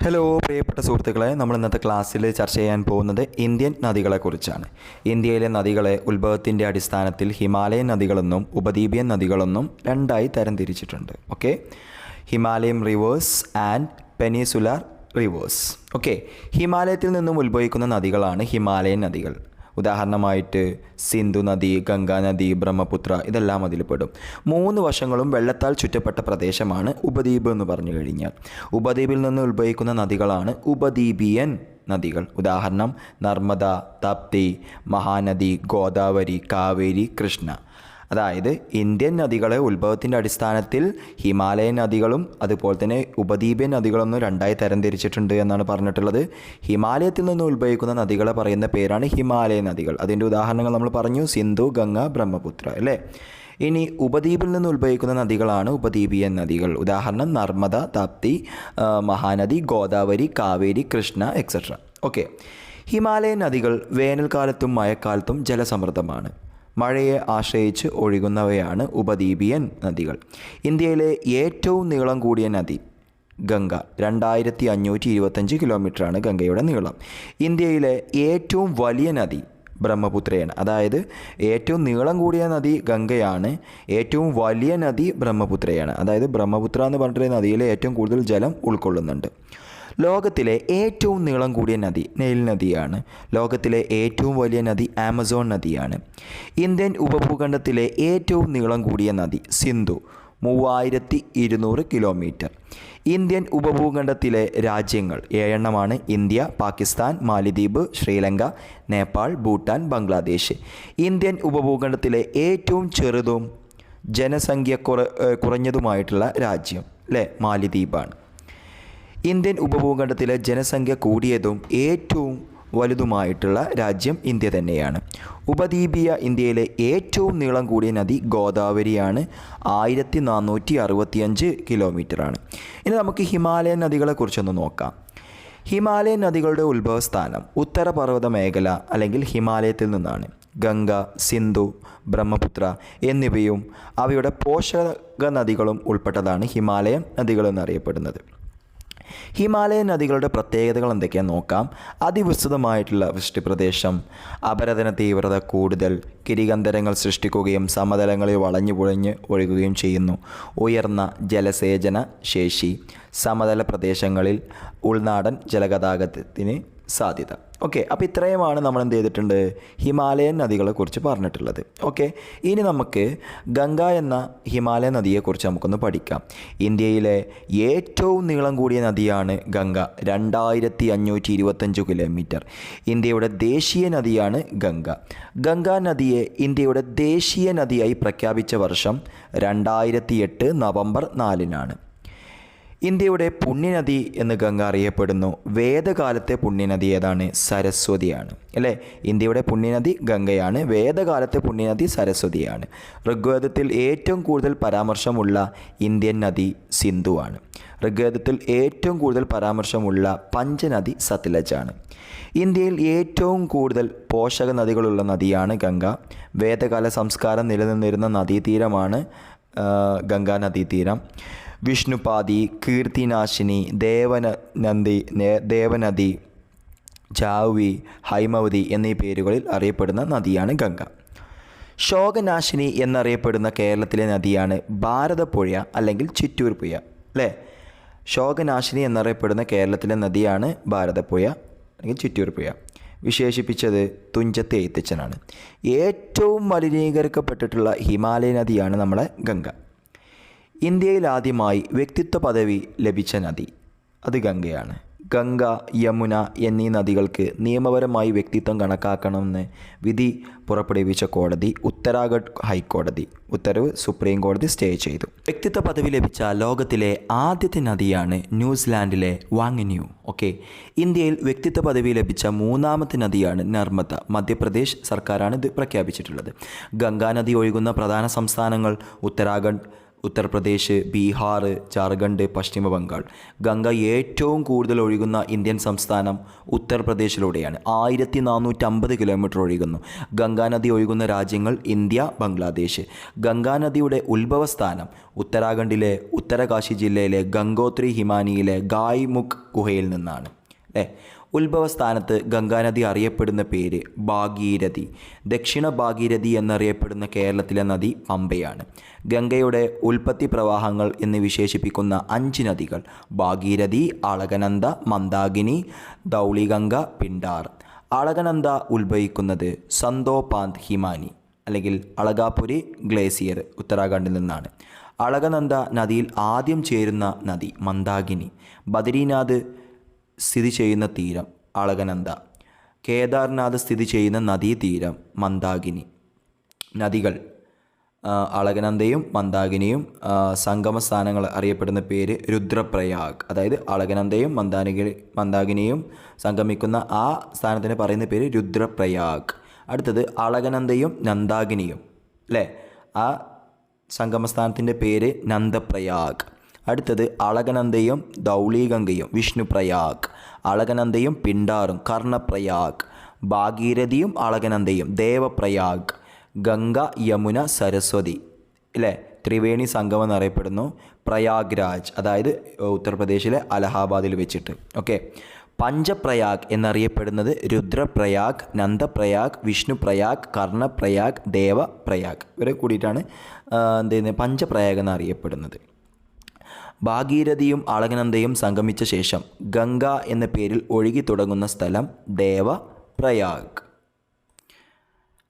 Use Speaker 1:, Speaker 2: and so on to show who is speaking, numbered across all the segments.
Speaker 1: Hello പ്രിയപ്പെട്ട സുഹൃത്തുക്കളെ, നമ്മൾ ഇന്നത്തെ ക്ലാസ്സിൽ ചർച്ച ചെയ്യാൻ പോകുന്നത് ഇന്ത്യൻ നദികളെക്കുറിച്ചാണ്. ഇന്ത്യയിലെ നദികളെ ഉത്ഭവത്തിൻ്റെ അടിസ്ഥാനത്തിൽ ഹിമാലയൻ നദികളെന്നും ഉപദ്വീപിയൻ നദികളെന്നും രണ്ടായി തരംതിരിച്ചിട്ടുണ്ട്. Okay, Himalayan rivers and peninsular rivers. Okay, ഹിമാലയത്തിൽ നിന്നും ഉത്ഭവിക്കുന്ന നദികളാണ് ഹിമാലയൻ നദികൾ. ഉദാഹരണമായിട്ട് സിന്ധു നദി, ഗംഗാ നദി, ബ്രഹ്മപുത്ര ഇതെല്ലാം അതിൽ പെടും. മൂന്ന് വശങ്ങളും വെള്ളത്താൽ ചുറ്റപ്പെട്ട പ്രദേശമാണ് ഉപദ്വീപ് എന്ന് പറഞ്ഞു കഴിഞ്ഞാൽ. ഉപദ്വീപിൽ നിന്ന് ഉത്ഭവിക്കുന്ന നദികളാണ് ഉപദ്വീപിയൻ നദികൾ. ഉദാഹരണം നർമ്മദ, തപ്തി, മഹാനദി, ഗോദാവരി, കാവേരി, കൃഷ്ണ. അതായത് ഇന്ത്യൻ നദികളെ ഉത്ഭവത്തിൻ്റെ അടിസ്ഥാനത്തിൽ ഹിമാലയൻ നദികളും അതുപോലെ തന്നെ ഉപദ്വീപിയൻ നദികളൊന്നും രണ്ടായി തരംതിരിച്ചിട്ടുണ്ട് എന്നാണ് പറഞ്ഞിട്ടുള്ളത്. ഹിമാലയത്തിൽ നിന്ന് ഉത്ഭവിക്കുന്ന നദികളെ പറയുന്ന പേരാണ് ഹിമാലയൻ നദികൾ. അതിൻ്റെ ഉദാഹരണങ്ങൾ നമ്മൾ പറഞ്ഞു, സിന്ധു, ഗംഗ, ബ്രഹ്മപുത്ര അല്ലേ. ഇനി ഉപദ്വീപിൽ നിന്ന് ഉത്ഭവിക്കുന്ന നദികളാണ് ഉപദ്വീപിയൻ നദികൾ. ഉദാഹരണം Narmada, Tapti, Mahanadi, Godavari, Kaveri, Krishna etcetera. Okay, Himalayan നദികൾ വേനൽക്കാലത്തും മഴക്കാലത്തും ജലസമൃദ്ധമാണ്. മഴയെ ആശ്രയിച്ച് ഒഴുകുന്നവയാണ് ഉപദ്വീപിയൻ നദികൾ. ഇന്ത്യയിലെ ഏറ്റവും നീളം കൂടിയ നദി ഗംഗ, 2525 കിലോമീറ്ററാണ് ഗംഗയുടെ നീളം. ഇന്ത്യയിലെ ഏറ്റവും വലിയ നദി ബ്രഹ്മപുത്രയാണ്. അതായത് ഏറ്റവും നീളം കൂടിയ നദി ഗംഗയാണ്, ഏറ്റവും വലിയ നദി ബ്രഹ്മപുത്രയാണ്. അതായത് ബ്രഹ്മപുത്ര എന്ന് പറഞ്ഞിട്ടുള്ള നദിയിലെ ഏറ്റവും കൂടുതൽ ജലം ഉൾക്കൊള്ളുന്നുണ്ട്. ലോകത്തിലെ ഏറ്റവും നീളം കൂടിയ നദി നൈൽ നദിയാണ്. ലോകത്തിലെ ഏറ്റവും വലിയ നദി ആമസോൺ നദിയാണ്. ഇന്ത്യൻ ഉപഭൂഖണ്ഡത്തിലെ ഏറ്റവും നീളം കൂടിയ നദി സിന്ധു, 3200 കിലോമീറ്റർ. ഇന്ത്യൻ ഉപഭൂഖണ്ഡത്തിലെ രാജ്യങ്ങൾ 7 ഇന്ത്യ, പാകിസ്ഥാൻ, മാലിദ്വീപ്, ശ്രീലങ്ക, നേപ്പാൾ, ഭൂട്ടാൻ, ബംഗ്ലാദേശ്. ഇന്ത്യൻ ഉപഭൂഖണ്ഡത്തിലെ ഏറ്റവും ചെറുതും ജനസംഖ്യ കുറഞ്ഞതുമായിട്ടുള്ള രാജ്യം അല്ലേ, മാലിദ്വീപാണ്. ഇന്ത്യൻ ഉപഭൂഖണ്ഡത്തിലെ ജനസംഖ്യ കൂടിയതും ഏറ്റവും വലുതുമായിട്ടുള്ള രാജ്യം ഇന്ത്യ തന്നെയാണ്. ഉപദ്വീപീയ ഇന്ത്യയിലെ ഏറ്റവും നീളം കൂടിയ നദി ഗോദാവരിയാണ്, 1465 കിലോമീറ്ററാണ്. ഇനി നമുക്ക് ഹിമാലയൻ നദികളെക്കുറിച്ചൊന്ന് നോക്കാം. ഹിമാലയൻ നദികളുടെ ഉത്ഭവസ്ഥാനം ഉത്തരപർവ്വത മേഖല അല്ലെങ്കിൽ ഹിമാലയത്തിൽ നിന്നാണ്. ഗംഗ, സിന്ധു, ബ്രഹ്മപുത്ര എന്നിവയും അവയുടെ പോഷക നദികളും ഉൾപ്പെട്ടതാണ് ഹിമാലയൻ നദികൾ എന്നറിയപ്പെടുന്നത്. ഹിമാലയൻ നദികളുടെ പ്രത്യേകതകൾ എന്തൊക്കെയാണെന്ന് നോക്കാം. അതിവിസ്തൃതമായിട്ടുള്ള വൃഷ്ടിപ്രദേശം, അപരദന തീവ്രത കൂടുതൽ, കിരികന്ധരങ്ങൾ സൃഷ്ടിക്കുകയും സമതലങ്ങളിൽ വളഞ്ഞു പുഴഞ്ഞ് ഒഴുകുകയും ചെയ്യുന്നു. ഉയർന്ന ജലസേചന ശേഷി, സമതല പ്രദേശങ്ങളിൽ ഉൾനാടൻ ജലഗതാഗതത്തിന് സാധ്യത. ഓക്കെ, അപ്പോൾ ഇത്രയുമാണ് നമ്മൾ എന്ത് ചെയ്തിട്ടുണ്ട്, ഹിമാലയൻ നദികളെക്കുറിച്ച് പറഞ്ഞിട്ടുള്ളത്. ഓക്കെ, ഇനി നമുക്ക് ഗംഗ എന്ന ഹിമാലയൻ നദിയെക്കുറിച്ച് നമുക്കൊന്ന് പഠിക്കാം. ഇന്ത്യയിലെ ഏറ്റവും നീളം കൂടിയ നദിയാണ് ഗംഗ, 2525 കിലോമീറ്റർ. ഇന്ത്യയുടെ ദേശീയ നദിയാണ് ഗംഗ. ഗംഗാ നദിയെ ഇന്ത്യയുടെ ദേശീയ നദിയായി പ്രഖ്യാപിച്ച വർഷം 2008 നവംബർ 4-നാണ്. ഇന്ത്യയുടെ പുണ്യനദി എന്ന് ഗംഗ അറിയപ്പെടുന്നു. വേദകാലത്തെ പുണ്യനദി ഏതാണ്? സരസ്വതിയാണ് അല്ലേ. ഇന്ത്യയുടെ പുണ്യനദി ഗംഗയാണ്, വേദകാലത്തെ പുണ്യനദി സരസ്വതിയാണ്. ഋഗ്വേദത്തിൽ ഏറ്റവും കൂടുതൽ പരാമർശമുള്ള ഇന്ത്യൻ നദി സിന്ധുവാണ്. ഋഗ്വേദത്തിൽ ഏറ്റവും കൂടുതൽ പരാമർശമുള്ള പഞ്ചനദി സത്ലജാണ്. ഇന്ത്യയിൽ ഏറ്റവും കൂടുതൽ പോഷക നദികളുള്ള നദിയാണ് ഗംഗ. വേദകാല സംസ്കാരം നിലനിന്നിരുന്ന നദീതീരമാണ് ഗംഗാ നദീതീരം. വിഷ്ണുപാതി, കീർത്തിനാശിനി, ദേവനദി, ജാഹ്വി, ഹൈമവതി എന്നീ പേരുകളിൽ അറിയപ്പെടുന്ന നദിയാണ് ഗംഗ. ശോകനാശിനി എന്നറിയപ്പെടുന്ന കേരളത്തിലെ നദിയാണ് ഭാരതപ്പുഴ അല്ലെങ്കിൽ ചിറ്റൂർ പുഴ അല്ലേ. ശോകനാശിനി എന്നറിയപ്പെടുന്ന കേരളത്തിലെ നദിയാണ് ഭാരതപ്പുഴ അല്ലെങ്കിൽ ചിറ്റൂർ പുഴ. വിശേഷിപ്പിച്ചത് തുഞ്ചത്ത് എഴുത്തച്ഛനാണ്. ഏറ്റവും മലിനീകരിക്കപ്പെട്ടിട്ടുള്ള ഹിമാലയ നദിയാണ് നമ്മളെ ഗംഗ. ഇന്ത്യയിൽ ആദ്യമായി വ്യക്തിത്വ പദവി ലഭിച്ച നദി അത് ഗംഗയാണ്. ഗംഗ, യമുന എന്നീ നദികൾക്ക് നിയമപരമായി വ്യക്തിത്വം കണക്കാക്കണമെന്ന് വിധി പുറപ്പെടുവിച്ച കോടതി ഉത്തരാഖണ്ഡ് ഹൈക്കോടതി ഉത്തരവ് സുപ്രീം കോടതി സ്റ്റേ ചെയ്തു. വ്യക്തിത്വ പദവി ലഭിച്ച ലോകത്തിലെ ആദ്യത്തെ നദിയാണ് ന്യൂസിലാൻഡിലെ വാങ്ന്യൂ. ഓക്കെ, ഇന്ത്യയിൽ വ്യക്തിത്വ പദവി ലഭിച്ച 3ാമത്തെ നദിയാണ് നർമ്മദ. മധ്യപ്രദേശ് സർക്കാരാണ് ഇത് പ്രഖ്യാപിച്ചിട്ടുള്ളത്. ഗംഗാ നദി ഒഴുകുന്ന പ്രധാന സംസ്ഥാനങ്ങൾ ഉത്തരാഖണ്ഡ്, ഉത്തർപ്രദേശ്, ബീഹാർ, ജാർഖണ്ഡ്, പശ്ചിമ ബംഗാൾ. ഗംഗ ഏറ്റവും കൂടുതൽ ഒഴുകുന്ന ഇന്ത്യൻ സംസ്ഥാനം ഉത്തർപ്രദേശിലൂടെയാണ്. 1450 കിലോമീറ്റർ ഒഴുകുന്നു. ഗംഗാനദി ഒഴുകുന്ന രാജ്യങ്ങൾ ഇന്ത്യ, ബംഗ്ലാദേശ്. ഗംഗാനദിയുടെ ഉത്ഭവസ്ഥാനം ഉത്തരാഖണ്ഡിലെ ഉത്തരകാശി ജില്ലയിലെ ഗംഗോത്രി ഹിമാനിയിലെ ഗായ്മുഖ് ഗുഹയിൽ നിന്നാണ്. ഉത്ഭവസ്ഥാനത്ത് ഗംഗാനദി അറിയപ്പെടുന്ന പേര് ഭാഗീരഥി. ദക്ഷിണ ഭാഗീരഥി എന്നറിയപ്പെടുന്ന കേരളത്തിലെ നദി പമ്പയാണ്. ഗംഗയുടെ ഉൽപ്പത്തി പ്രവാഹങ്ങൾ എന്ന് വിശേഷിപ്പിക്കുന്ന 5 നദികൾ ഭാഗീരഥി, അളകനന്ദ, മന്ദാകിനി, ധൗളിഗംഗ, പിണ്ടാർ. അളകനന്ദ ഉത്ഭവിക്കുന്നത് സന്തോപാന്ത് ഹിമാനി അല്ലെങ്കിൽ അളകാപുരി ഗ്ലേസിയർ ഉത്തരാഖണ്ഡിൽ നിന്നാണ്. അളകനന്ദ നദിയിൽ ആദ്യം ചേരുന്ന നദി മന്ദാകിനി. ബദരീനാഥ് സ്ഥിതി ചെയ്യുന്ന തീരം അളകനന്ദ. കേദാർനാഥ് സ്ഥിതി ചെയ്യുന്ന നദീതീരം മന്ദാകിനി. നദികൾ അളകനന്ദയും മന്ദാകിനിയും സംഗമ സ്ഥാനങ്ങൾ അറിയപ്പെടുന്ന പേര് രുദ്രപ്രയാഗ്. അതായത് അളകനന്ദയും മന്ദാകിനിയും സംഗമിക്കുന്ന ആ സ്ഥാനത്തിന് പറയുന്ന പേര് രുദ്രപ്രയാഗ്. അടുത്തത് അളകനന്ദയും നന്ദാകിനിയും അല്ലേ, ആ സംഗമസ്ഥാനത്തിൻ്റെ പേര് നന്ദപ്രയാഗ്. അടുത്തത് അളകനന്ദയും ധൗളിഗംഗയും വിഷ്ണുപ്രയാഗ്. അളകനന്ദയും പിണ്ടാറും കർണപ്രയാഗ്. ഭാഗീരഥിയും അളകനന്ദയും ദേവപ്രയാഗ്. ഗംഗ, യമുന, സരസ്വതി അല്ലേ ത്രിവേണി സംഗമം എന്നറിയപ്പെടുന്നു പ്രയാഗ്രാജ്, അതായത് ഉത്തർപ്രദേശിലെ അലഹാബാദിൽ വെച്ചിട്ട്. ഓക്കെ, പഞ്ചപ്രയാഗ് എന്നറിയപ്പെടുന്നത് രുദ്രപ്രയാഗ്, നന്ദപ്രയാഗ്, വിഷ്ണുപ്രയാഗ്, കർണപ്രയാഗ്, ദേവപ്രയാഗ്. ഇവരെ കൂടിയിട്ടാണ് പഞ്ചപ്രയാഗ് എന്നറിയപ്പെടുന്നത്. ഭാഗീരഥിയും അളകനന്ദയും സംഗമിച്ച ശേഷം ഗംഗ എന്ന പേരിൽ ഒഴുകി തുടങ്ങുന്ന സ്ഥലം ദേവപ്രയാഗ്.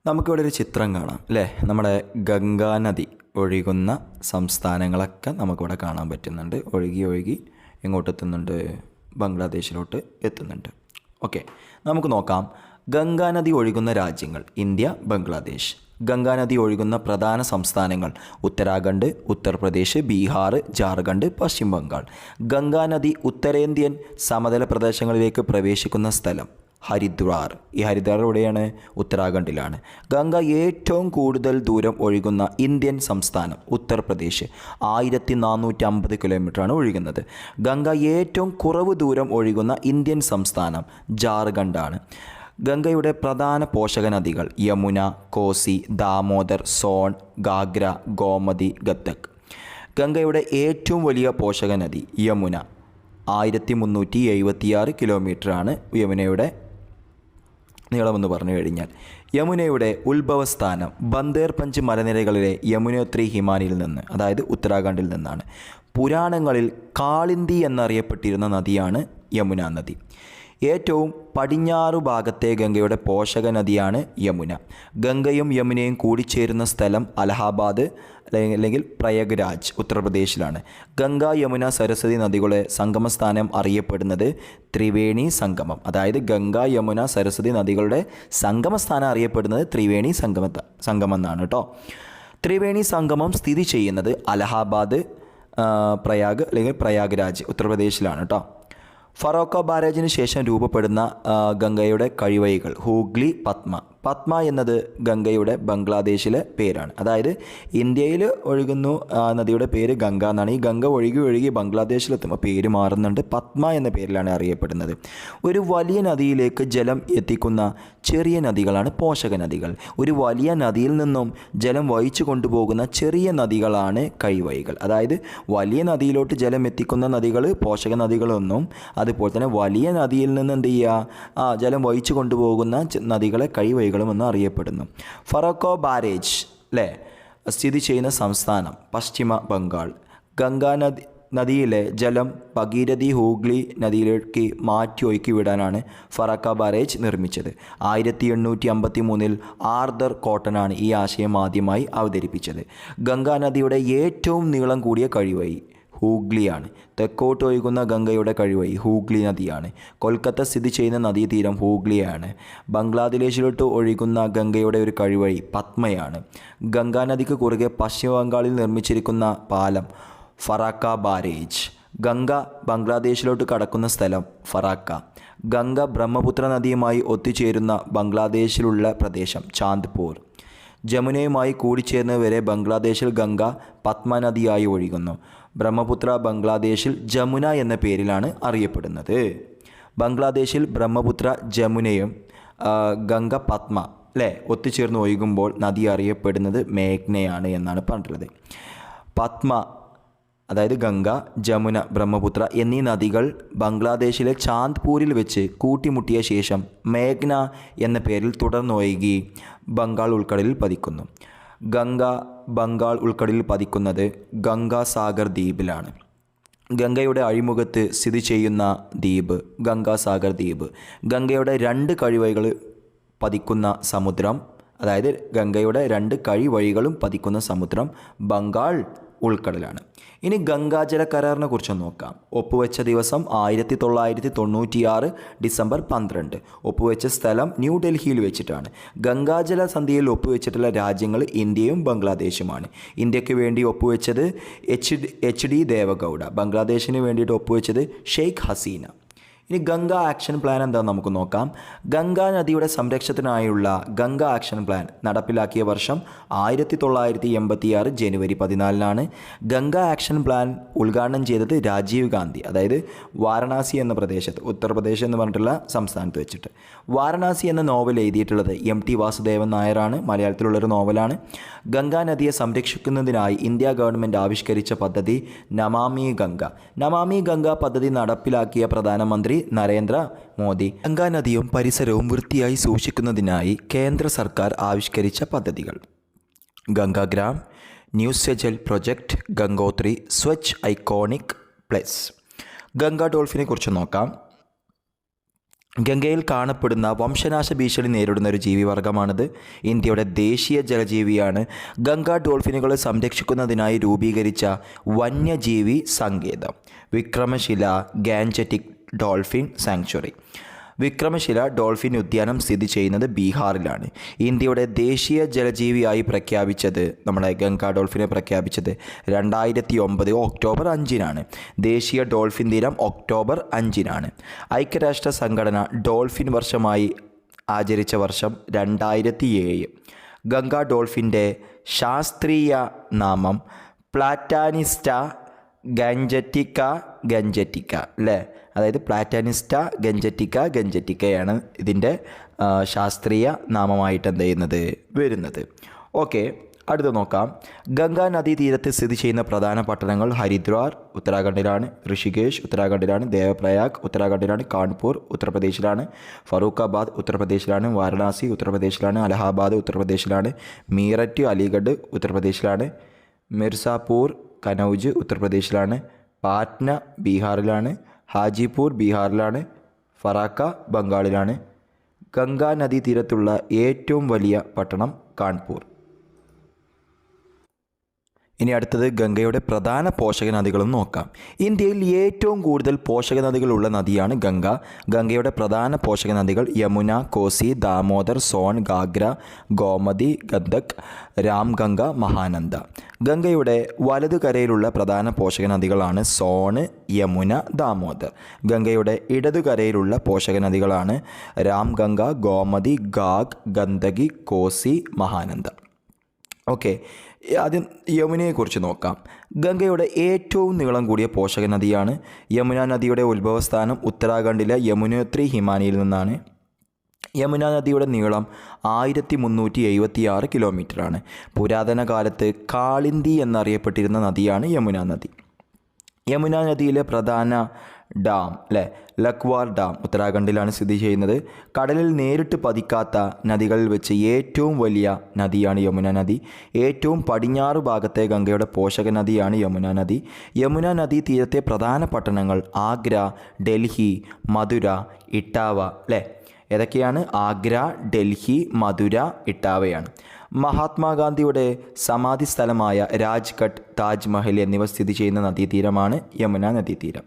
Speaker 1: നമുക്കിവിടെ ഒരു ചിത്രം കാണാം അല്ലേ, നമ്മുടെ ഗംഗാനദി ഒഴുകുന്ന സംസ്ഥാനങ്ങളൊക്കെ നമുക്കിവിടെ കാണാൻ പറ്റുന്നുണ്ട്. ഒഴുകി എങ്ങോട്ടെത്തുന്നുണ്ട്? ബംഗ്ലാദേശിലോട്ട് എത്തുന്നുണ്ട്. ഓക്കെ, നമുക്ക് നോക്കാം ഗംഗാനദി ഒഴുകുന്ന രാജ്യങ്ങൾ ഇന്ത്യ, ബംഗ്ലാദേശ്. ഗംഗാനദി ഒഴുകുന്ന പ്രധാന സംസ്ഥാനങ്ങൾ ഉത്തരാഖണ്ഡ്, ഉത്തർപ്രദേശ്, ബീഹാർ, ജാർഖണ്ഡ്, പശ്ചിമ ബംഗാൾ. ഗംഗാനദി ഉത്തരേന്ത്യൻ സമതല പ്രദേശങ്ങളിലേക്ക് പ്രവേശിക്കുന്ന സ്ഥലം ഹരിദ്വാർ. ഈ ഹരിദ്വാർ എവിടെയാണ്? ഉത്തരാഖണ്ഡിലാണ്. ഗംഗ ഏറ്റവും കൂടുതൽ ദൂരം ഒഴുകുന്ന ഇന്ത്യൻ സംസ്ഥാനം ഉത്തർപ്രദേശ്. 1450 കിലോമീറ്ററാണ് ഒഴുകുന്നത്. ഗംഗ ഏറ്റവും കുറവ് ദൂരം ഒഴുകുന്ന ഇന്ത്യൻ സംസ്ഥാനം ജാർഖണ്ഡാണ്. ഗംഗയുടെ പ്രധാന പോഷക നദികൾ യമുന, കോസി, ദാമോദർ, സോൺ, ഗാഗ്ര, ഗോമതി, ഗത്തക്. ഗംഗയുടെ ഏറ്റവും വലിയ പോഷക നദി യമുന. 1376 കിലോമീറ്ററാണ് യമുനയുടെ നീളമെന്ന് പറഞ്ഞു കഴിഞ്ഞാൽ. യമുനയുടെ ഉത്ഭവസ്ഥാനം ബന്ദേർപഞ്ച് മലനിരകളിലെ യമുനോത്രി ഹിമാനിയിൽ നിന്ന്, അതായത് ഉത്തരാഖണ്ഡിൽ നിന്നാണ്. പുരാണങ്ങളിൽ കാളിന്തി എന്നറിയപ്പെട്ടിരുന്ന നദിയാണ് യമുന നദി. ഏറ്റവും പടിഞ്ഞാറു ഭാഗത്തെ ഗംഗയുടെ പോഷക നദിയാണ് യമുന. ഗംഗയും യമുനയും കൂടിച്ചേരുന്ന സ്ഥലം അലഹാബാദ് അല്ലെങ്കിൽ പ്രയാഗ്രാജ് ഉത്തർപ്രദേശിലാണ്. ഗംഗ, യമുന, സരസ്വതി നദികളുടെ സംഗമസ്ഥാനം അറിയപ്പെടുന്നത് ത്രിവേണി സംഗമം. അതായത് ഗംഗ, യമുന, സരസ്വതി നദികളുടെ സംഗമസ്ഥാനം അറിയപ്പെടുന്നത് ത്രിവേണി സംഗമം എന്നാണ് കേട്ടോ. ത്രിവേണി സംഗമം സ്ഥിതി ചെയ്യുന്നത് അലഹാബാദ്, പ്രയാഗ് അല്ലെങ്കിൽ പ്രയാഗ്രാജ് ഉത്തർപ്രദേശിലാണ് കേട്ടോ. ഫറോക്ക ബാരേജിന് ശേഷം രൂപപ്പെടുന്ന ഗംഗയുടെ കഴിവഴികൾ ഹൂഗ്ലി, പത്മ. പത്മ എന്നത് ഗംഗയുടെ ബംഗ്ലാദേശിലെ പേരാണ്. അതായത് ഇന്ത്യയിൽ ഒഴുകുന്നു നദിയുടെ പേര് ഗംഗ എന്നാണ്. ഈ ഗംഗ ഒഴുകി ബംഗ്ലാദേശിലെത്തുമ്പോൾ പേര് മാറുന്നുണ്ട്. പത്മ എന്ന പേരിലാണ് അറിയപ്പെടുന്നത്. ഒരു വലിയ നദിയിലേക്ക് ജലം എത്തിക്കുന്ന ചെറിയ നദികളാണ് പോഷക നദികൾ. ഒരു വലിയ നദിയിൽ നിന്നും ജലം വഹിച്ചു കൊണ്ടുപോകുന്ന ചെറിയ നദികളാണ് കഴിവഴികൾ. അതായത് വലിയ നദിയിലോട്ട് ജലം എത്തിക്കുന്ന നദികൾ പോഷക നദികളൊന്നും, അതുപോലെ തന്നെ വലിയ നദിയിൽ നിന്ന് എന്ത് ചെയ്യുക, ജലം വഹിച്ചു കൊണ്ടുപോകുന്ന നദികളെ കഴിവഴികളും എന്ന് അറിയപ്പെടുന്നു. ഫറോക്ക ബാരേജ് അല്ലേ സ്ഥിതി ചെയ്യുന്ന സംസ്ഥാനം പശ്ചിമ ബംഗാൾ. ഗംഗാ നദിയിലെ ജലം ഭഗീരഥി, ഹൂഗ്ലി നദിയിലേക്ക് മാറ്റി ഒഴുക്കി വിടാനാണ് ഫറോക്ക ബാരേജ് നിർമ്മിച്ചത്. 1853 ആർതർ കോട്ടനാണ് ഈ ആശയം ആദ്യമായി അവതരിപ്പിച്ചത്. ഗംഗാ നദിയുടെ ഏറ്റവും നീളം കൂടിയ കഴിവഴി ഹൂഗ്ലിയാണ്. തെക്കോട്ട് ഒഴുകുന്ന ഗംഗയുടെ കഴിവഴി ഹൂഗ്ലി നദിയാണ്. കൊൽക്കത്ത സ്ഥിതി ചെയ്യുന്ന നദീതീരം ഹൂഗ്ലിയാണ്. ബംഗ്ലാദേശിലോട്ട് ഒഴുകുന്ന ഗംഗയുടെ ഒരു കഴിവഴി പത്മയാണ്. ഗംഗാനദിക്ക് കുറുകെ പശ്ചിമ ബംഗാളിൽ നിർമ്മിച്ചിരിക്കുന്ന പാലം ഫറാക്ക ബാരേജ്. ഗംഗ ബംഗ്ലാദേശിലോട്ട് കടക്കുന്ന സ്ഥലം ഫറാക്ക. ഗംഗ ബ്രഹ്മപുത്ര നദിയുമായി ഒത്തുചേരുന്ന ബംഗ്ലാദേശിലുള്ള പ്രദേശം ചാന്ദ്പൂർ. ജമുനയുമായി കൂടിച്ചേർന്നവരെ ബംഗ്ലാദേശിൽ ഗംഗ പത്മ നദിയായി ഒഴുകുന്നു. ബ്രഹ്മപുത്ര ബംഗ്ലാദേശിൽ ജമുന എന്ന പേരിലാണ് അറിയപ്പെടുന്നത്. ബംഗ്ലാദേശിൽ ബ്രഹ്മപുത്ര ജമുനയും ഗംഗ പത്മ ഒത്തുചേർന്ന് ഒഴുകുമ്പോൾ നദി അറിയപ്പെടുന്നത് മേഘ്നയാണ് എന്നാണ് പറഞ്ഞിട്ടുള്ളത്. പത്മ അതായത് ഗംഗ, ജമുന, ബ്രഹ്മപുത്ര എന്നീ നദികൾ ബംഗ്ലാദേശിലെ ചാന്ദ്പൂരിൽ വെച്ച് കൂട്ടിമുട്ടിയ ശേഷം മേഘ്ന എന്ന പേരിൽ തുടർന്നൊഴുകി ബംഗാൾ ഉൾക്കടലിൽ പതിക്കുന്നു. ഗംഗ ബംഗാൾ ഉൾക്കടലിൽ പതിക്കുന്നത് ഗംഗാസാഗർ ദ്വീപിലാണ്. ഗംഗയുടെ അഴിമുഖത്ത് സ്ഥിതി ചെയ്യുന്ന ദ്വീപ് ഗംഗാസാഗർ ദ്വീപ്. ഗംഗയുടെ 2 കഴിവഴികൾ പതിക്കുന്ന സമുദ്രം, അതായത് ഗംഗയുടെ 2 കഴിവഴികളും പതിക്കുന്ന സമുദ്രം ബംഗാൾ ഉൾക്കടലാണ്. ഇനി ഗംഗാജല കരാറിനെ കുറിച്ച് നോക്കാം. ഒപ്പുവെച്ച ദിവസം 1996 ഡിസംബർ 12. ഒപ്പുവെച്ച സ്ഥലം ന്യൂഡൽഹിയിൽ വെച്ചിട്ടാണ്. ഗംഗാജല സന്ധിയിൽ ഒപ്പുവെച്ചിട്ടുള്ള രാജ്യങ്ങൾ ഇന്ത്യയും ബംഗ്ലാദേശുമാണ്. ഇന്ത്യക്ക് വേണ്ടി ഒപ്പുവെച്ചത് എച്ച് ഡി ദേവഗൗഡ. ബംഗ്ലാദേശിന് വേണ്ടിയിട്ട് ഒപ്പുവെച്ചത് ഷെയ്ഖ് ഹസീന. ഇനി ഗംഗ ആക്ഷൻ പ്ലാൻ എന്താണെന്ന് നമുക്ക് നോക്കാം. ഗംഗാ നദിയുടെ സംരക്ഷണത്തിനായുള്ള ഗംഗ ആക്ഷൻ പ്ലാൻ നടപ്പിലാക്കിയ വർഷം 1986 ജനുവരി 14. ഗംഗ ആക്ഷൻ പ്ലാൻ ഉദ്ഘാടനം ചെയ്തത് രാജീവ് ഗാന്ധി, അതായത് വാരണാസി എന്ന പ്രദേശത്ത്, ഉത്തർപ്രദേശ് എന്ന് പറഞ്ഞിട്ടുള്ള സംസ്ഥാനത്ത് വെച്ചിട്ട്. വാരണാസി എന്ന നോവൽ എഴുതിയിട്ടുള്ളത് MT വാസുദേവൻ നായരാണ്. മലയാളത്തിലുള്ളൊരു നോവലാണ്. ഗംഗാ നദിയെ സംരക്ഷിക്കുന്നതിനായി ഇന്ത്യ ഗവൺമെൻറ് ആവിഷ്കരിച്ച പദ്ധതി നമാമി ഗംഗ. നമാമി ഗംഗ പദ്ധതി നടപ്പിലാക്കിയ പ്രധാനമന്ത്രി നരേന്ദ്ര മോദി. ഗംഗാ നദിയും പരിസരവും വൃത്തിയായി സൂക്ഷിക്കുന്നതിനായി കേന്ദ്ര സർക്കാർ ആവിഷ്കരിച്ച പദ്ധതികൾ: ഗംഗാഗ്രാം, news Jal project, Gangotri, Swachh iconic place. Ganga ഡോൾഫിനെ കുറിച്ച് നോക്കാം. ഗംഗയിൽ കാണപ്പെടുന്ന വംശനാശ ഭീഷണി നേരിടുന്ന ഒരു ജീവിവർഗമാണിത്. ഇന്ത്യയുടെ ദേശീയ ജലജീവിയാണ്. ഗംഗാ ഡോൾഫിനുകളെ സംരക്ഷിക്കുന്നതിനായി രൂപീകരിച്ച വന്യജീവി സങ്കേതം Vikramashila Gangetic dolphin sanctuary. Vikramashila dolphin ഉദ്യാനം സ്ഥിതി ചെയ്യുന്നത് ബീഹാറിലാണ്. ഇന്ത്യയുടെ ദേശീയ ജലജീവിയായി പ്രഖ്യാപിച്ചത്, നമ്മുടെ ഗംഗാ ഡോൾഫിനെ പ്രഖ്യാപിച്ചത് 2009 ഒക്ടോബർ 5-നാണ്. ദേശീയ ഡോൾഫിൻ ദിനം ഒക്ടോബർ 5-നാണ്. ഐക്യരാഷ്ട്ര സംഘടന ഡോൾഫിൻ വർഷമായി ആചരിച്ച വർഷം 2007. ഗംഗാ ഡോൾഫിൻ്റെ ശാസ്ത്രീയ നാമം പ്ലാറ്റാനിസ്റ്റ ഗഞ്ചറ്റിക്ക അല്ലേ, അതായത് പ്ലാറ്റാനിസ്റ്റ ഗഞ്ചറ്റിക്കയാണ് ഇതിൻ്റെ ശാസ്ത്രീയ നാമമായിട്ട് എന്ത് ചെയ്യുന്നത് വരുന്നത്. ഓക്കെ, അടുത്ത് നോക്കാം. ഗംഗാ നദീ തീരത്ത് സ്ഥിതി ചെയ്യുന്ന പ്രധാന പട്ടണങ്ങൾ ഹരിദ്വാർ ഉത്തരാഖണ്ഡിലാണ്, ഋഷികേശ് ഉത്തരാഖണ്ഡിലാണ്, ദേവപ്രയാഗ് ഉത്തരാഖണ്ഡിലാണ്, കാൺപൂർ ഉത്തർപ്രദേശിലാണ്, ഫറൂഖാബാദ് ഉത്തർപ്രദേശിലാണ്, വാരണാസി ഉത്തർപ്രദേശിലാണ്, അലഹാബാദ് ഉത്തർപ്രദേശിലാണ്, മീററ്റ് അലിഗഡ് ഉത്തർപ്രദേശിലാണ്, മിർസാപൂർ കനൗജ് ഉത്തർപ്രദേശിലാണ്, പാറ്റ്ന ബീഹാറിലാണ്, ഹാജിപൂർ ബീഹാറിലാണ്, ഫറാക്ക ബംഗാളിലാണ്. ഗംഗാ നദീ തീരത്തുള്ള ഏറ്റവും വലിയ പട്ടണം കാൺപൂർ. ഇനി അടുത്തത് ഗംഗയുടെ പ്രധാന പോഷക നദികളും നോക്കാം. ഇന്ത്യയിൽ ഏറ്റവും കൂടുതൽ പോഷക നദികളുള്ള നദിയാണ് ഗംഗ. ഗംഗയുടെ പ്രധാന പോഷക നദികൾ യമുന, കോസി, ദാമോദർ, സോൺ, ഗാഗ്ര, ഗോമതി, ഗണ്ഡക്, രാംഗംഗ, മഹാനന്ദ. ഗംഗയുടെ വലതുകരയിലുള്ള പ്രധാന പോഷക നദികളാണ് സോൺ, യമുന, ദാമോദർ. ഗംഗയുടെ ഇടതുകരയിലുള്ള പോഷക നദികളാണ് രാംഗംഗ, ഗോമതി, ഗാഗ്, ഗണ്ഡകി, കോസി, മഹാനന്ദ. ഓക്കെ, ആദ്യം യമുനയെക്കുറിച്ച് നോക്കാം. ഗംഗയുടെ ഏറ്റവും നീളം കൂടിയ പോഷക നദിയാണ്. യമുന നദിയുടെ ഉത്ഭവസ്ഥാനം ഉത്തരാഖണ്ഡിലെ യമുനോത്രി ഹിമാനിയിൽ നിന്നാണ്. യമുന നദിയുടെ നീളം 1376 കിലോമീറ്ററാണ്. പുരാതന കാലത്ത് കാളിന്തി എന്നറിയപ്പെട്ടിരുന്ന നദിയാണ് യമുന നദി. യമുന നദിയിലെ പ്രധാന ഡാം ലക്വാർ ഡാം ഉത്തരാഖണ്ഡിലാണ് സ്ഥിതി ചെയ്യുന്നത്. കടലിൽ നേരിട്ട് പതിക്കാത്ത നദികളിൽ വെച്ച് ഏറ്റവും വലിയ നദിയാണ് യമുന നദി. ഏറ്റവും പടിഞ്ഞാറ് ഭാഗത്തെ ഗംഗയുടെ പോഷക നദിയാണ് യമുന നദി. യമുന നദീ തീരത്തെ പ്രധാന പട്ടണങ്ങൾ ആഗ്ര, ഡൽഹി, മധുര, ഇട്ടാവ. ഏതൊക്കെയാണ്? ആഗ്ര, ഡൽഹി, മധുര, ഇട്ടാവയാണ്. മഹാത്മാഗാന്ധിയുടെ സമാധി സ്ഥലമായ രാജ്ഘട്ട്, താജ്മഹൽ എന്നിവ സ്ഥിതി ചെയ്യുന്ന നദീതീരമാണ് യമുന നദീതീരം.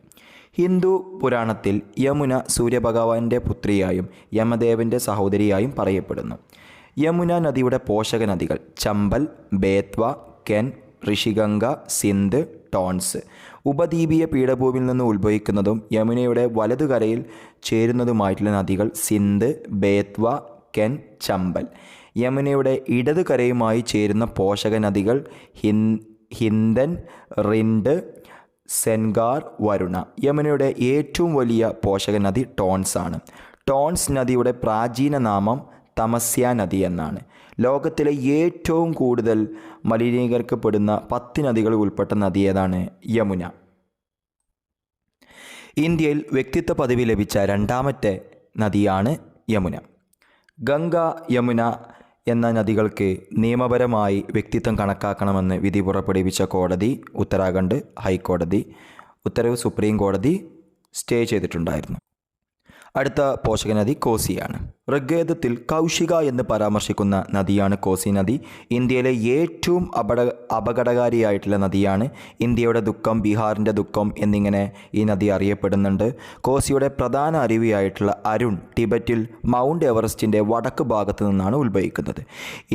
Speaker 1: ഹിന്ദു പുരാണത്തിൽ യമുന സൂര്യഭഗവാന്റെ പുത്രിയായും യമദേവൻ്റെ സഹോദരിയായും പറയപ്പെടുന്നു. യമുന നദിയുടെ പോഷക നദികൾ ചമ്പൽ, ബേത്വ, കെൻ, ഋഷിഗംഗ, സിന്ധ്, ടോൺസ്. ഉപദ്വീപീയ പീഠഭൂമിയിൽ നിന്ന് ഉത്ഭവിക്കുന്നതും യമുനയുടെ വലതുകരയിൽ ചേരുന്നതുമായിട്ടുള്ള നദികൾ സിന്ധ്, ബേത്വ, കെൻ, ചമ്പൽ. യമുനയുടെ ഇടത് കരയുമായി ചേരുന്ന പോഷക നദികൾ ഹിന്ദൻ, റിൻഡ്, സെൻഗാർ, വരുണ. യമുനയുടെ ഏറ്റവും വലിയ പോഷക നദി ടോൺസ് ആണ്. ടോൺസ് നദിയുടെ പ്രാചീന നാമം തമസ്യ നദി എന്നാണ്. ലോകത്തിലെ ഏറ്റവും കൂടുതൽ മലിനീകരിക്കപ്പെടുന്ന 10 നദികളിൽ ഉൾപ്പെട്ട നദി ഏതാണ്? യമുന. ഇന്ത്യയിൽ വ്യക്തിത്വ പദവി ലഭിച്ച രണ്ടാമത്തെ നദിയാണ് യമുന. ഗംഗ, യമുന എന്ന നദികൾക്ക് നിയമപരമായി വ്യക്തിത്വം കണക്കാക്കണമെന്ന് വിധി പുറപ്പെടുവിച്ച കോടതി ഉത്തരാഖണ്ഡ് ഹൈക്കോടതി. ഉത്തരവ് സുപ്രീം കോടതി സ്റ്റേ ചെയ്തിട്ടുണ്ടായിരുന്നു. അടുത്ത പോഷക നദി കോസിയാണ്. ഋഗ്വേദത്തിൽ കൗശിക എന്ന് പരാമർശിക്കുന്ന നദിയാണ് കോസി നദി. ഇന്ത്യയിലെ ഏറ്റവും അപകടകാരിയായിട്ടുള്ള നദിയാണ്. ഇന്ത്യയുടെ ദുഃഖം, ബീഹാറിൻ്റെ ദുഃഖം എന്നിങ്ങനെ ഈ നദി അറിയപ്പെടുന്നുണ്ട്. കോസിയുടെ പ്രധാന അരുവിയായിട്ടുള്ള അരുൺ ടിബറ്റിൽ മൗണ്ട് എവറസ്റ്റിൻ്റെ വടക്ക് ഭാഗത്തു നിന്നാണ് ഉത്ഭവിക്കുന്നത്.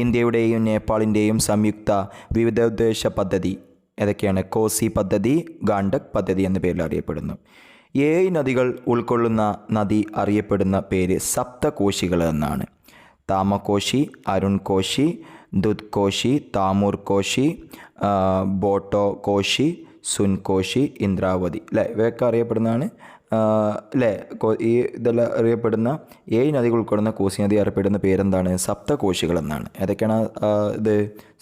Speaker 1: ഇന്ത്യയുടെയും നേപ്പാളിൻ്റെയും സംയുക്ത വിവിധോദ്ദേശ പദ്ധതി ഏതൊക്കെയാണ്? കോസി പദ്ധതി, ഗാണ്ഡക് പദ്ധതി എന്ന പേരിൽ അറിയപ്പെടുന്നു. 7 നദികൾ ഉൾക്കൊള്ളുന്ന നദി അറിയപ്പെടുന്ന പേര് സപ്തകോശികൾ എന്നാണ്. താമകോശി, അരുൺ കോശി, ദുധ് കോശി, താമൂർ കോശി, ബോട്ടോ കോശി, സുൻ കോശി, ഇന്ദ്രാവതി. അല്ലേ, ഇവയൊക്കെ അറിയപ്പെടുന്നതാണ്. അല്ലേ, ഈ ഇതെല്ലാം അറിയപ്പെടുന്ന 7 നദികൾ ഉൾക്കൊള്ളുന്ന കോസി നദി അറിയപ്പെടുന്ന പേരെന്താണ്? സപ്തകോശികൾ എന്നാണ്. ഏതൊക്കെയാണ് ഇത്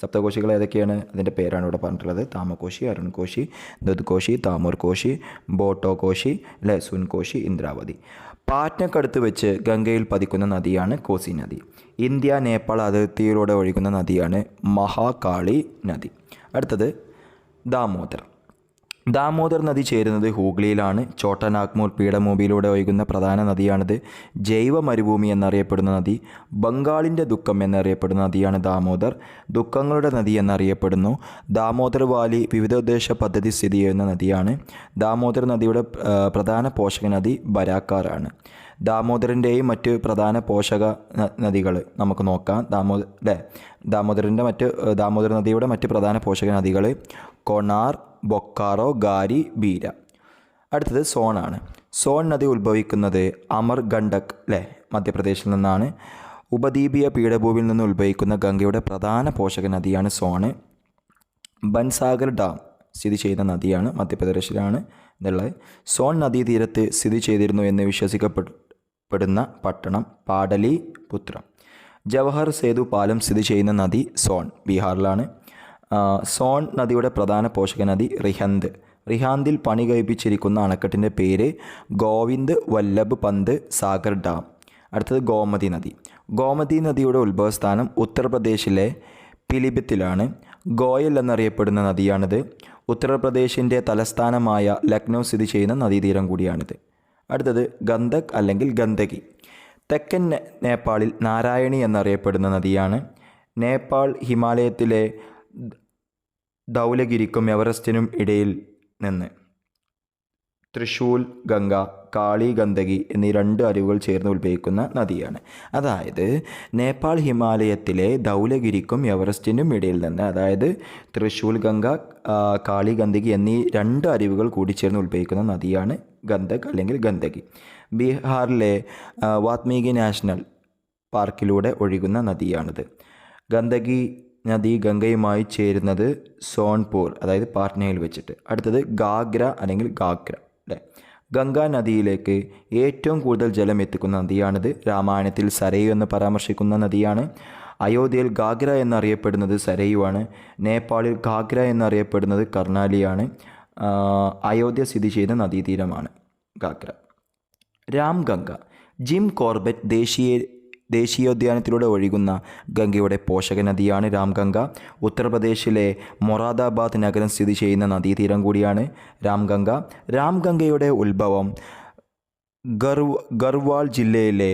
Speaker 1: സപ്തകോശികൾ ഏതൊക്കെയാണ്? അതിൻ്റെ പേരാണ് ഇവിടെ പറഞ്ഞിട്ടുള്ളത്. താമകോശി, അരുൺ കോശി, ദുധ് കോശി, താമൂർ കോശി, ബോട്ടോ കോശി, അല്ലേ, സുൻ കോശി, ഇന്ദ്രാവതി. പാറ്റ്നക്കടുത്ത് വെച്ച് ഗംഗയിൽ പതിക്കുന്ന നദിയാണ് കോസി നദി. ഇന്ത്യ നേപ്പാൾ അതിർത്തിയിലൂടെ ഒഴുകുന്ന നദിയാണ് മഹാകാളി നദി. അടുത്തത് ദാമോദർ. ദാമോദർ നദി ചേരുന്നത് ഹൂഗ്ലിയിലാണ്. ഛോട്ടാ നാഗ്പൂർ പീഠഭൂമിയിലൂടെ ഒഴുകുന്ന പ്രധാന നദിയാണിത്. ജൈവ മരുഭൂമി എന്നറിയപ്പെടുന്ന നദി. ബംഗാളിൻ്റെ ദുഃഖം എന്നറിയപ്പെടുന്ന നദിയാണ് ദാമോദർ. ദുഃഖങ്ങളുടെ നദി എന്നറിയപ്പെടുന്നു. ദാമോദർ വാലി വിവിധോദ്ദേശ പദ്ധതി സ്ഥിതി ചെയ്യുന്ന നദിയാണ്. ദാമോദർ നദിയുടെ പ്രധാന പോഷക നദി ബരാക്കാറാണ്. ദാമോദറിൻ്റെയും മറ്റ് പ്രധാന പോഷക നദികൾ നമുക്ക് നോക്കാം. ദാമോദർ നദിയുടെ മറ്റ് പ്രധാന പോഷക നദികൾ കൊണാർ, ബൊക്കാറോ, ഗാരി, ബീര. അടുത്തത് സോണാണ്. സോൺ നദി ഉത്ഭവിക്കുന്നത് അമർകണ്ടക്, അല്ലേ, മധ്യപ്രദേശിൽ നിന്നാണ്. ഉപദ്വീപീയ പീഠഭൂമിയിൽ നിന്ന് ഉത്ഭവിക്കുന്ന ഗംഗയുടെ പ്രധാന പോഷക നദിയാണ് സോണ്. ബൻസാഗർ ഡാം സ്ഥിതി ചെയ്യുന്ന നദിയാണ്, മധ്യപ്രദേശിലാണ് ഇതുള്ളത്. സോൺ നദീതീരത്ത് സ്ഥിതി ചെയ്തിരുന്നു എന്ന് വിശ്വസിക്കപ്പെടുന്ന പട്ടണം പാടലിപുത്ര. ജവഹർ സേതു പാലം സ്ഥിതി ചെയ്യുന്ന നദി സോൺ, ബീഹാറിലാണ്. സോൺ നദിയുടെ പ്രധാന പോഷക നദി റിഹന്ത്. റിഹാന്തിൽ പണി കഴിപ്പിച്ചിരിക്കുന്ന അണക്കെട്ടിൻ്റെ പേര് ഗോവിന്ദ് വല്ലഭ് പന്ത് സാഗർ ഡാം. അടുത്തത് ഗോമതി നദി. ഗോമതി നദിയുടെ ഉത്ഭവസ്ഥാനം ഉത്തർപ്രദേശിലെ പിലിഭിത്തിലാണ്. ഗോയൽ എന്നറിയപ്പെടുന്ന നദിയാണിത്. ഉത്തർപ്രദേശിൻ്റെ തലസ്ഥാനമായ ലക്നൗ സ്ഥിതി ചെയ്യുന്ന നദീതീരം കൂടിയാണിത്. അടുത്തത് ഗന്ദക് അല്ലെങ്കിൽ ഗന്ദകി. തെക്കൻ നേപ്പാളിൽ നാരായണി എന്നറിയപ്പെടുന്ന നദിയാണ്. നേപ്പാൾ ഹിമാലയത്തിലെ ധൗലഗിരിക്കും എവറസ്റ്റിനും ഇടയിൽ നിന്ന് തൃശൂൽ ഗംഗ, കാളി ഗന്ദകി എന്നീ 2 അരുവികൾ ചേർന്ന് ഉത്ഭവിക്കുന്ന നദിയാണ്. അതായത് നേപ്പാൾ ഹിമാലയത്തിലെ ധൗലഗിരിക്കും എവറസ്റ്റിനും ഇടയിൽ നിന്ന്, അതായത് തൃശൂൽ ഗംഗ, കാളി ഗന്ദകി എന്നീ 2 അരുവികൾ കൂടിച്ചേർന്ന് ഉത്ഭവിക്കുന്ന നദിയാണ് ഗന്ദക് അല്ലെങ്കിൽ ഗന്ദകി. ബീഹാറിലെ വാത്മീകി നാഷണൽ പാർക്കിലൂടെ ഒഴുകുന്ന നദിയാണിത്. ഗന്ദകി നദി ഗംഗയുമായി ചേരുന്നത് സോൺപൂർ, അതായത് പാറ്റ്നയിൽ വെച്ചിട്ട്. അടുത്തത് ഗാഗ്ര അല്ലെങ്കിൽ ഗാഗ്ര, അല്ലേ. ഗംഗാ നദിയിലേക്ക് ഏറ്റവും കൂടുതൽ ജലം എത്തിക്കുന്ന നദിയാണിത്. രാമായണത്തിൽ സരയു എന്ന് പരാമർശിക്കുന്ന നദിയാണ്. അയോധ്യയിൽ ഗാഗ്ര എന്നറിയപ്പെടുന്നത് സരയുവാണ്. നേപ്പാളിൽ ഗാഗ്ര എന്നറിയപ്പെടുന്നത് കർണാലിയാണ്. അയോധ്യ സ്ഥിതി ചെയ്ത നദീതീരമാണ് ഗാഗ്ര. രാംഗംഗ. ജിം കോർബറ്റ് ദേശീയോദ്യാനത്തിലൂടെ ഒഴുകുന്ന ഗംഗയുടെ പോഷക നദിയാണ് രാംഗംഗ. ഉത്തർപ്രദേശിലെ മൊറാദാബാദ് നഗരം സ്ഥിതി ചെയ്യുന്ന നദീതീരം കൂടിയാണ് രാംഗംഗ. രാംഗംഗയുടെ ഉത്ഭവം ഗർവാൾ ജില്ലയിലെ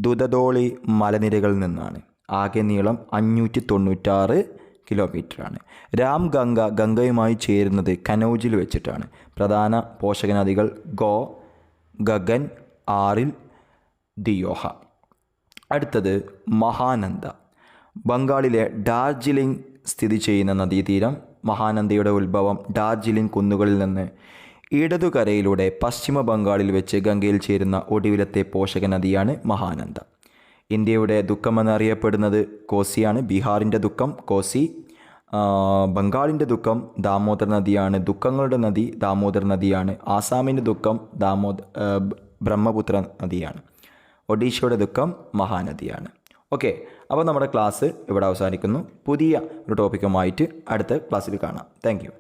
Speaker 1: ദുധദോളി മലനിരകളിൽ നിന്നാണ്. ആകെ നീളം 596 കിലോമീറ്ററാണ്. രാംഗംഗ ഗംഗയുമായി ചേരുന്നത് കനൗജിൽ വെച്ചിട്ടാണ്. പ്രധാന പോഷക നദികൾ ഗോ, ഗഗൻ, ആറിൽ, ദിയോഹ. അടുത്തത് മഹാനന്ദ. ബംഗാളിലെ ഡാർജിലിംഗ് സ്ഥിതി ചെയ്യുന്ന നദീതീരം. മഹാനന്ദയുടെ ഉത്ഭവം ഡാർജിലിംഗ് കുന്നുകളിൽ നിന്ന് ഇടതുകരയിലൂടെ പശ്ചിമ ബംഗാളിൽ വെച്ച് ഗംഗയിൽ ചേരുന്ന ഒടുവിലത്തെ പോഷക നദിയാണ് മഹാനന്ദ. ഇന്ത്യയുടെ ദുഃഖമെന്നറിയപ്പെടുന്നത് കോസിയാണ്. ബീഹാറിൻ്റെ ദുഃഖം കോസി. ബംഗാളിൻ്റെ ദുഃഖം ദാമോദർ നദിയാണ്. ദുഃഖങ്ങളുടെ നദി ദാമോദർ നദിയാണ്. ആസാമിൻ്റെ ദുഃഖം ബ്രഹ്മപുത്ര നദിയാണ്. ഒഡീഷയുടെ ദുഃഖം മഹാനദിയാണ്. ഓക്കെ, അപ്പോൾ നമ്മുടെ ക്ലാസ് ഇവിടെ അവസാനിക്കുന്നു. പുതിയ ഒരു ടോപ്പിക്കുമായിട്ട് അടുത്ത ക്ലാസ്സിൽ കാണാം. Thank you.